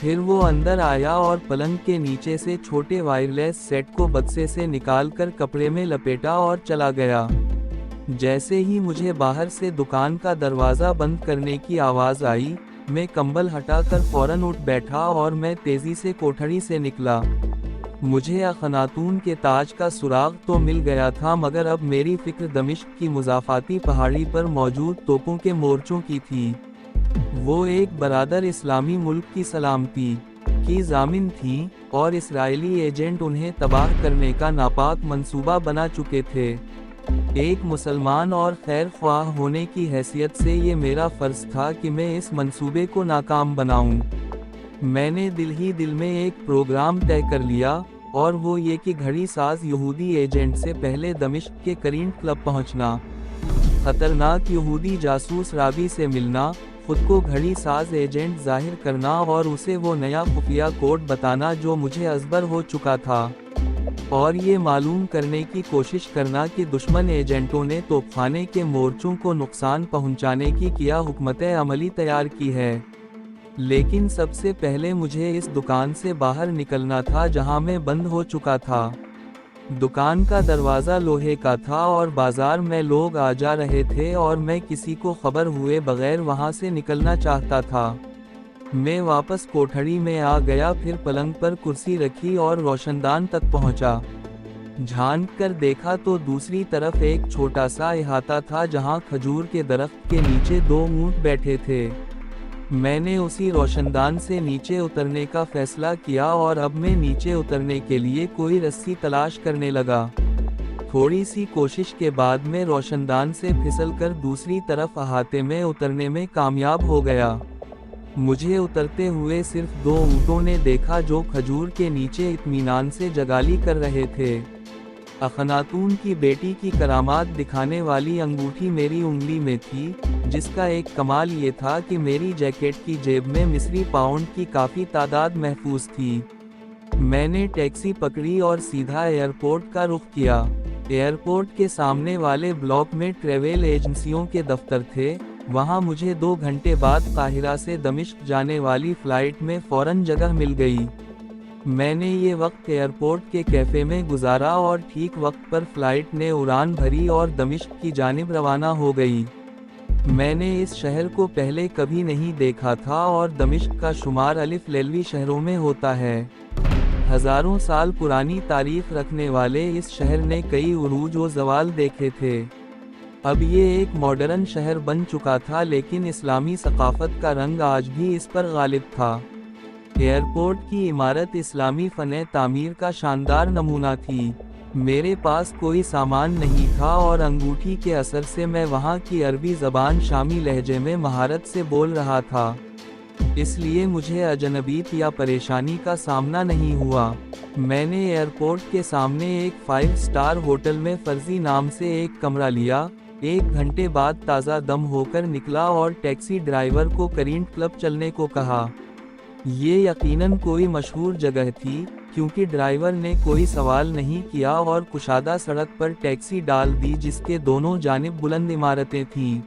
پھر وہ اندر آیا اور پلنگ کے نیچے سے چھوٹے وائرلیس سیٹ کو بکسے سے نکال کر کپڑے میں لپیٹا اور چلا گیا۔ جیسے ہی مجھے باہر سے دکان کا دروازہ بند کرنے کی آواز آئی، میں کمبل ہٹا کر فوراً اٹھ بیٹھا اور میں تیزی سے کوٹھڑی سے نکلا۔ مجھے اخناتون کے تاج کا سراغ تو مل گیا تھا، مگر اب میری فکر دمشق کی مضافاتی پہاڑی پر موجود توپوں کے مورچوں کی تھی۔ وہ ایک برادر اسلامی ملک کی سلامتی کی ضامن تھیں، اور اسرائیلی ایجنٹ انہیں تباہ کرنے کا ناپاک منصوبہ بنا چکے تھے۔ ایک مسلمان اور خیر خواہ ہونے کی حیثیت سے یہ میرا فرض تھا کہ میں اس منصوبے کو ناکام بناؤں۔ میں نے دل ہی دل میں ایک پروگرام طے کر لیا، اور وہ یہ کہ گھڑی ساز یہودی ایجنٹ سے پہلے دمشق کے کرینٹ کلب پہنچنا، خطرناک یہودی جاسوس رابی سے ملنا، خود کو گھڑی ساز ایجنٹ ظاہر کرنا اور اسے وہ نیا خفیہ کوڈ بتانا جو مجھے ازبر ہو چکا تھا، اور یہ معلوم کرنے کی کوشش کرنا کہ دشمن ایجنٹوں نے توپخانے کے مورچوں کو نقصان پہنچانے کی کیا حکمت عملی تیار کی ہے۔ لیکن سب سے پہلے مجھے اس دکان سے باہر نکلنا تھا جہاں میں بند ہو چکا تھا۔ دکان کا دروازہ لوہے کا تھا اور بازار میں لوگ آ جا رہے تھے، اور میں کسی کو خبر ہوئے بغیر وہاں سے نکلنا چاہتا تھا۔ میں واپس کوٹھڑی میں آ گیا، پھر پلنگ پر کرسی رکھی اور روشندان تک پہنچا۔ جھانک کر دیکھا تو دوسری طرف ایک چھوٹا سا احاطہ تھا جہاں کھجور کے درخت کے نیچے 2 اونٹ بیٹھے تھے۔ میں نے اسی روشندان سے نیچے اترنے کا فیصلہ کیا، اور اب میں نیچے اترنے کے لیے کوئی رسی تلاش کرنے لگا۔ تھوڑی سی کوشش کے بعد میں روشندان سے پھسل کر دوسری طرف احاطے میں اترنے میں کامیاب ہو گیا۔ مجھے اترتے ہوئے صرف 2 اونٹوں نے دیکھا جو کھجور کے نیچے اطمینان سے جگالی کر رہے تھے۔ اخناتون کی بیٹی کی کرامات دکھانے والی انگوٹھی میری انگلی میں تھی، جس کا ایک کمال یہ تھا کہ میری جیکٹ کی جیب میں مصری پاؤنڈ کی کافی تعداد محفوظ تھی۔ میں نے ٹیکسی پکڑی اور سیدھا ایئرپورٹ کا رخ کیا۔ ایئرپورٹ کے سامنے والے بلاک میں ٹریول ایجنسیوں کے دفتر تھے، وہاں مجھے 2 گھنٹے بعد قاہرہ سے دمشق جانے والی فلائٹ میں فوراً جگہ مل گئی۔ میں نے یہ وقت ایئرپورٹ کے کیفے میں گزارا اور ٹھیک وقت پر فلائٹ نے اڑان بھری اور دمشق کی جانب روانہ ہو گئی۔ میں نے اس شہر کو پہلے کبھی نہیں دیکھا تھا، اور دمشق کا شمار الف لیلوی شہروں میں ہوتا ہے۔ ہزاروں سال پرانی تاریخ رکھنے والے اس شہر نے کئی عروج و زوال دیکھے تھے۔ اب یہ ایک ماڈرن شہر بن چکا تھا، لیکن اسلامی ثقافت کا رنگ آج بھی اس پر غالب تھا۔ ایئرپورٹ کی عمارت اسلامی فن تعمیر کا شاندار نمونہ تھی۔ میرے پاس کوئی سامان نہیں تھا، اور انگوٹھی کے اثر سے میں وہاں کی عربی زبان شامی لہجے میں مہارت سے بول رہا تھا، اس لیے مجھے اجنبیت یا پریشانی کا سامنا نہیں ہوا۔ میں نے ایئرپورٹ کے سامنے ایک 5 اسٹار ہوٹل میں فرضی نام سے ایک کمرہ لیا۔ 1 گھنٹے بعد تازہ دم ہو کر نکلا اور ٹیکسی ڈرائیور کو کرینٹ کلب چلنے کو کہا۔ یہ یقیناً کوئی مشہور جگہ تھی، کیونکہ ڈرائیور نے کوئی سوال نہیں کیا اور کشادہ سڑک پر ٹیکسی ڈال دی جس کے دونوں جانب بلند عمارتیں تھیں۔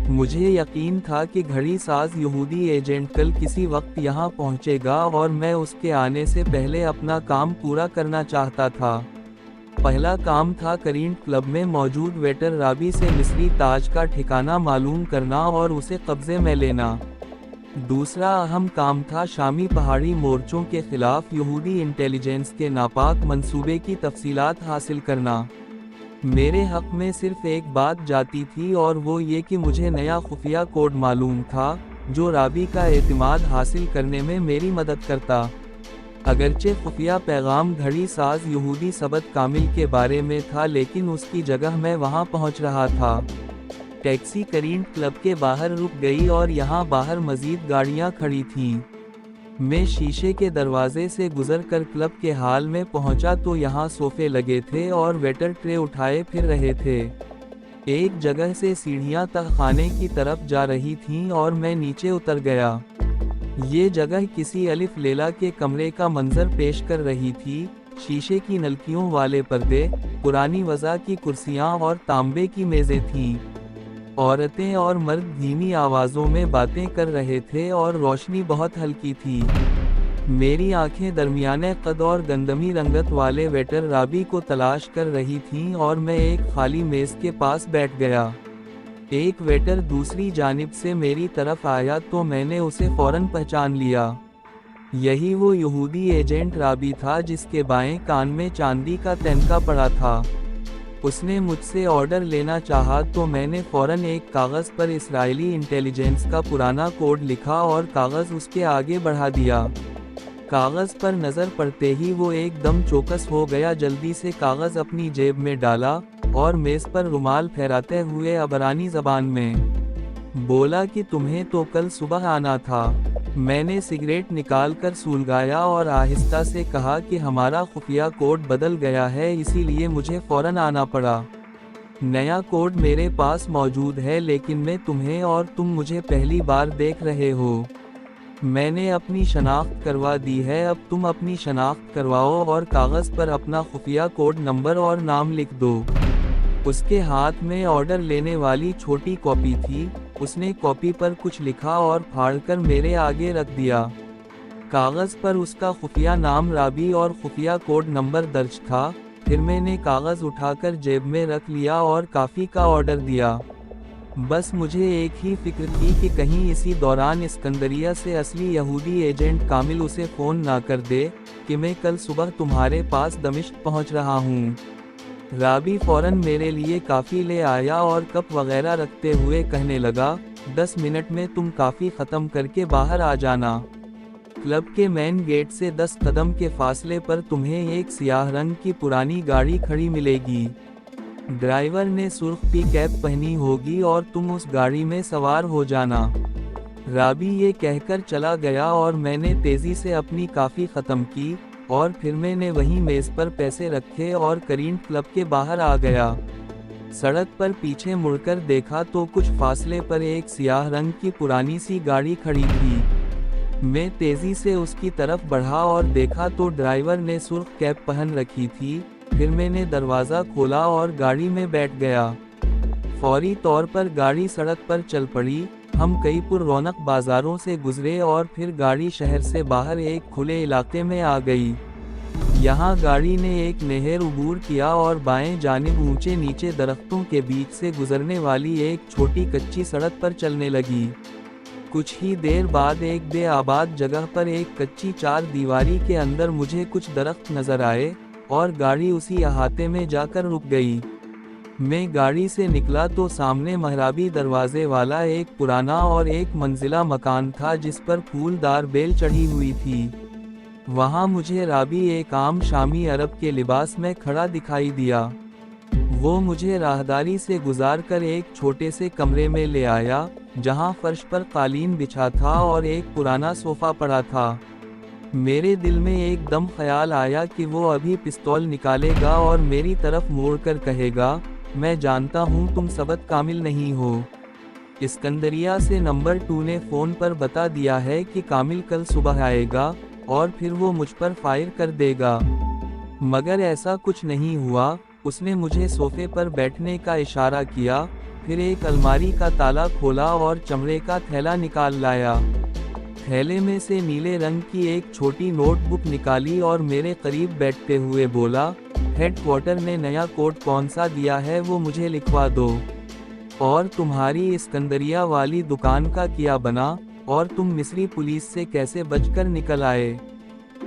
مجھے یقین تھا کہ گھڑی ساز یہودی ایجنٹ کل کسی وقت یہاں پہنچے گا، اور میں اس کے آنے سے پہلے اپنا کام پورا کرنا چاہتا تھا۔ پہلا کام تھا کرینٹ کلب میں موجود ویٹر رابی سے مصری تاج کا ٹھکانہ معلوم کرنا اور اسے قبضے میں لینا۔ دوسرا اہم کام تھا شامی پہاڑی مورچوں کے خلاف یہودی انٹیلیجنس کے ناپاک منصوبے کی تفصیلات حاصل کرنا۔ میرے حق میں صرف ایک بات جاتی تھی، اور وہ یہ کہ مجھے نیا خفیہ کوڈ معلوم تھا جو رابی کا اعتماد حاصل کرنے میں میری مدد کرتا۔ اگرچہ خفیہ پیغام گھڑی ساز یہودی سبت کامل کے بارے میں تھا، لیکن اس کی جگہ میں وہاں پہنچ رہا تھا۔ ٹیکسی کرینٹ کلب کے باہر رک گئی اور یہاں باہر مزید گاڑیاں کھڑی تھیں۔ میں شیشے کے دروازے سے گزر کر کلب کے ہال میں پہنچا تو یہاں صوفے لگے تھے اور ویٹر ٹرے اٹھائے پھر رہے تھے۔ ایک جگہ سے سیڑھیاں تہ خانے کی طرف جا رہی تھیں اور میں نیچے اتر گیا۔ یہ جگہ کسی الف لیلہ کے کمرے کا منظر پیش کر رہی تھی۔ شیشے کی نلکیوں والے پردے، پرانی وضع کی کرسیاں اور تانبے کی میزیں تھیں۔ عورتیں اور مرد دھیمی آوازوں میں باتیں کر رہے تھے اور روشنی بہت ہلکی تھی۔ میری آنکھیں درمیانے قد اور گندمی رنگت والے ویٹر رابی کو تلاش کر رہی تھیں اور میں ایک خالی میز کے پاس بیٹھ گیا۔ ایک ویٹر دوسری جانب سے میری طرف آیا تو میں نے اسے فوراً پہچان لیا۔ یہی وہ یہودی ایجنٹ رابی تھا جس کے بائیں کان میں چاندی کا تنکا پڑا تھا۔ اس نے مجھ سے آرڈر لینا چاہا تو میں نے فوراً ایک کاغذ پر اسرائیلی انٹیلیجنس کا پرانا کوڈ لکھا اور کاغذ اس کے آگے بڑھا دیا۔ کاغذ پر نظر پڑتے ہی وہ ایک دم چوکس ہو گیا، جلدی سے کاغذ اپنی جیب میں ڈالا اور میز پر رومال پھیراتے ہوئے عبرانی زبان میں بولا کہ تمہیں تو کل صبح آنا تھا۔ میں نے سگریٹ نکال کر سلگایا اور آہستہ سے کہا کہ ہمارا خفیہ کوڈ بدل گیا ہے، اسی لیے مجھے فوراً آنا پڑا۔ نیا کوڈ میرے پاس موجود ہے لیکن میں تمہیں اور تم مجھے پہلی بار دیکھ رہے ہو۔ میں نے اپنی شناخت کروا دی ہے، اب تم اپنی شناخت کرواؤ اور کاغذ پر اپنا خفیہ کوڈ نمبر اور نام لکھ دو۔ اس کے ہاتھ میں آرڈر لینے والی چھوٹی کاپی تھی۔ اس نے کاپی پر کچھ لکھا اور پھاڑ کر میرے آگے رکھ دیا۔ کاغذ پر اس کا خفیہ نام رابی اور خفیہ کوڈ نمبر درج تھا۔ پھر میں نے کاغذ اٹھا کر جیب میں رکھ لیا اور کافی کا آرڈر دیا۔ بس مجھے ایک ہی فکر تھی کہ کہیں اسی دوران اسکندریہ سے اصلی یہودی ایجنٹ کامل اسے فون نہ کر دے کہ میں کل صبح تمہارے پاس دمشق پہنچ رہا ہوں۔ رابی فوراً میرے لیے کافی لے آیا اور کپ وغیرہ رکھتے ہوئے کہنے لگا، 10 منٹ میں تم کافی ختم کر کے باہر آ جانا۔ کلب کے مین گیٹ سے 10 قدم کے فاصلے پر تمہیں ایک سیاہ رنگ کی پرانی گاڑی کھڑی ملے گی۔ ڈرائیور نے سرخ پی کیپ پہنی ہوگی اور تم اس گاڑی میں سوار ہو جانا۔ رابی یہ کہہ کر چلا گیا اور میں نے تیزی سے اپنی کافی ختم کی اور پھر میں نے وہیں میز پر پیسے رکھے اور کرینٹ کلب کے باہر آ گیا۔ سڑک پر پیچھے مڑ کر دیکھا تو کچھ فاصلے پر ایک سیاہ رنگ کی پرانی سی گاڑی کھڑی تھی۔ میں تیزی سے اس کی طرف بڑھا اور دیکھا تو ڈرائیور نے سرخ کیپ پہن رکھی تھی۔ پھر میں نے دروازہ کھولا اور گاڑی میں بیٹھ گیا۔ فوری طور پر گاڑی سڑک پر چل پڑی۔ ہم کئی پر رونق بازاروں سے گزرے اور پھر گاڑی شہر سے باہر ایک کھلے علاقے میں آ گئی۔ یہاں گاڑی نے ایک نہر عبور کیا اور بائیں جانب اونچے نیچے درختوں کے بیچ سے گزرنے والی ایک چھوٹی کچی سڑک پر چلنے لگی۔ کچھ ہی دیر بعد ایک بے آباد جگہ پر ایک کچی 4 دیواری کے اندر مجھے کچھ درخت نظر آئے اور گاڑی اسی احاطے میں جا کر رک گئی۔ میں گاڑی سے نکلا تو سامنے محرابی دروازے والا ایک پرانا اور ایک منزلہ مکان تھا جس پر پھولدار بیل چڑھی ہوئی تھی۔ وہاں مجھے رابی ایک عام شامی عرب کے لباس میں کھڑا دکھائی دیا۔ وہ مجھے راہداری سے گزار کر ایک چھوٹے سے کمرے میں لے آیا جہاں فرش پر قالین بچھا تھا اور ایک پرانا صوفہ پڑا تھا۔ میرے دل میں ایک دم خیال آیا کہ وہ ابھی پستول نکالے گا اور میری طرف موڑ کر کہے گا، میں جانتا ہوں تم ثبت کامل نہیں ہو۔ اسکندریہ سے نمبر 2 نے فون پر بتا دیا ہے کہ کامل کل صبح آئے گا اور پھر وہ مجھ پر فائر کر دے گا۔ مگر ایسا کچھ نہیں ہوا۔ اس نے مجھے صوفے پر بیٹھنے کا اشارہ کیا، پھر ایک الماری کا تالا کھولا اور چمڑے کا تھیلا نکال لایا۔ تھیلے میں سے نیلے رنگ کی ایک چھوٹی نوٹ بک نکالی اور میرے قریب بیٹھتے ہوئے بولا، ہیڈ کوارٹر نے نیا کوڈ کون سا دیا ہے وہ مجھے لکھوا دو۔ اور تمہاری اسکندریہ والی دکان کا کیا بنا، اور تم مصری پولیس سے کیسے بچ کر نکل آئے؟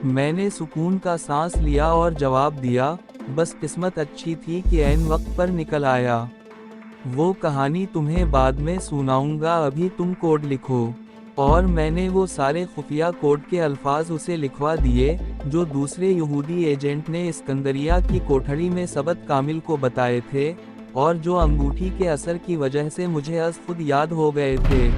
میں نے سکون کا سانس لیا اور جواب دیا، بس قسمت اچھی تھی کہ عین وقت پر نکل آیا۔ وہ کہانی تمہیں بعد میں سناؤں گا، ابھی تم کوڈ لکھو۔ اور میں نے وہ سارے خفیہ کوڈ کے الفاظ اسے لکھوا دیے جو دوسرے یہودی ایجنٹ نے اسکندریہ کی کوٹھڑی میں ثبت کامل کو بتائے تھے اور جو انگوٹھی کے اثر کی وجہ سے مجھے از خود یاد ہو گئے تھے۔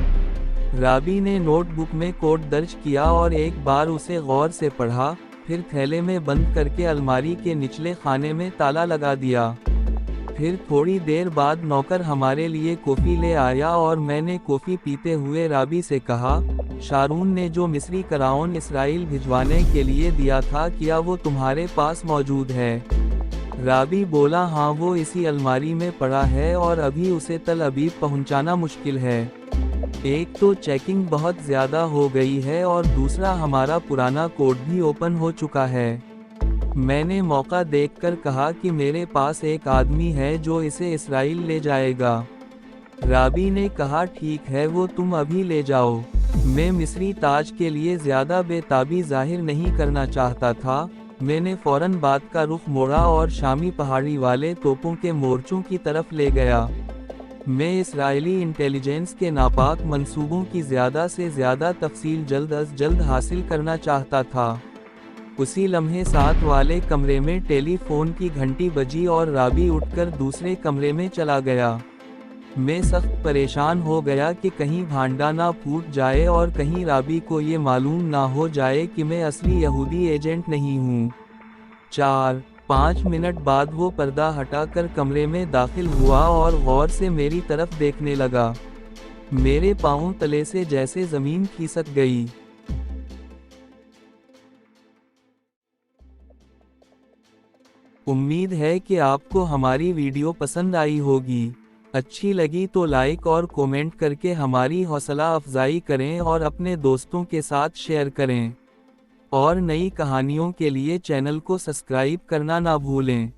رابی نے نوٹ بک میں کوڈ درج کیا اور ایک بار اسے غور سے پڑھا، پھر تھیلے میں بند کر کے الماری کے نچلے خانے میں تالا لگا دیا۔ پھر تھوڑی دیر بعد نوکر ہمارے لیے کافی لے آیا اور میں نے کافی پیتے ہوئے رابی سے کہا، شارون نے جو مصری کراؤن اسرائیل بھجوانے کے لیے دیا تھا کیا وہ تمہارے پاس موجود ہے؟ رابی بولا، ہاں وہ اسی الماری میں پڑا ہے اور ابھی اسے تل ابیب پہنچانا مشکل ہے۔ ایک تو چیکنگ بہت زیادہ ہو گئی ہے اور دوسرا ہمارا پرانا کوڈ بھی اوپن ہو چکا ہے۔ میں نے موقع دیکھ کر کہا کہ میرے پاس ایک آدمی ہے جو اسے اسرائیل لے جائے گا۔ رابی نے کہا ٹھیک ہے، وہ تم ابھی لے جاؤ۔ میں مصری تاج کے لیے زیادہ بے تابی ظاہر نہیں کرنا چاہتا تھا۔ میں نے فوراً بات کا رخ موڑا اور شامی پہاڑی والے توپوں کے مورچوں کی طرف لے گیا۔ میں اسرائیلی انٹیلیجنس کے ناپاک منصوبوں کی زیادہ سے زیادہ تفصیل جلد از جلد حاصل کرنا چاہتا تھا۔ اسی لمحے ساتھ والے کمرے میں ٹیلی فون کی گھنٹی بجی اور رابی اٹھ کر دوسرے کمرے میں چلا گیا۔ میں سخت پریشان ہو گیا کہ کہیں بھانڈا نہ پھوٹ جائے اور کہیں رابی کو یہ معلوم نہ ہو جائے کہ میں اصلی یہودی ایجنٹ نہیں ہوں۔ 4-5 منٹ بعد وہ پردہ ہٹا کر کمرے میں داخل ہوا اور غور سے میری طرف دیکھنے لگا۔ میرے پاؤں تلے سے جیسے زمین کھسک گئی۔ امید ہے کہ آپ کو ہماری ویڈیو پسند آئی ہوگی۔ اچھی لگی تو لائک اور کومنٹ کر کے ہماری حوصلہ افزائی کریں اور اپنے دوستوں کے ساتھ شیئر کریں۔ اور نئی کہانیوں کے لیے چینل کو سبسکرائب کرنا نہ بھولیں۔